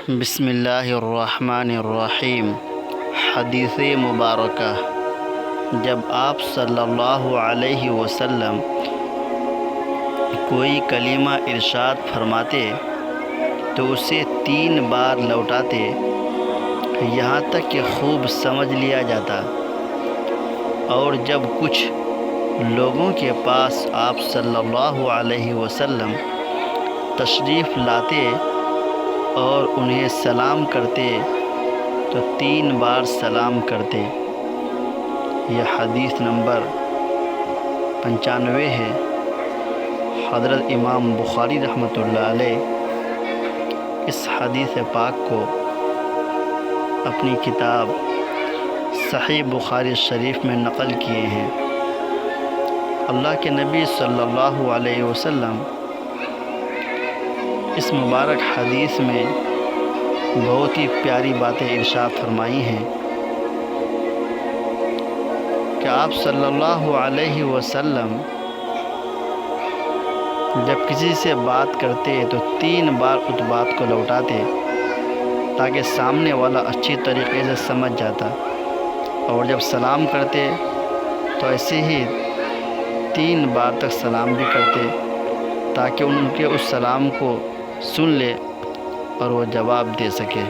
بسم اللہ الرحمن الرحیم۔ حدیث مبارکہ: جب آپ صلی اللہ علیہ وسلم کوئی کلمہ ارشاد فرماتے تو اسے 3 بار لوٹاتے یہاں تک کہ خوب سمجھ لیا جاتا، اور جب کچھ لوگوں کے پاس آپ صلی اللہ علیہ وسلم تشریف لاتے اور انہیں سلام کرتے تو 3 بار سلام کرتے۔ یہ حدیث نمبر 95 ہے۔ حضرت امام بخاری رحمۃ اللہ علیہ اس حدیث پاک کو اپنی کتاب صحیح بخاری شریف میں نقل کیے ہیں۔ اللہ کے نبی صلی اللہ علیہ وسلم اس مبارک حدیث میں بہت ہی پیاری باتیں ارشاد فرمائی ہیں کہ آپ صلی اللہ علیہ وسلم جب کسی سے بات کرتے تو 3 بار اس بات کو لوٹاتے تاکہ سامنے والا اچھی طریقے سے سمجھ جاتا، اور جب سلام کرتے تو ایسے ہی 3 بار تک سلام بھی کرتے تاکہ ان کے اس سلام کو سن لے اور وہ جواب دے سکے۔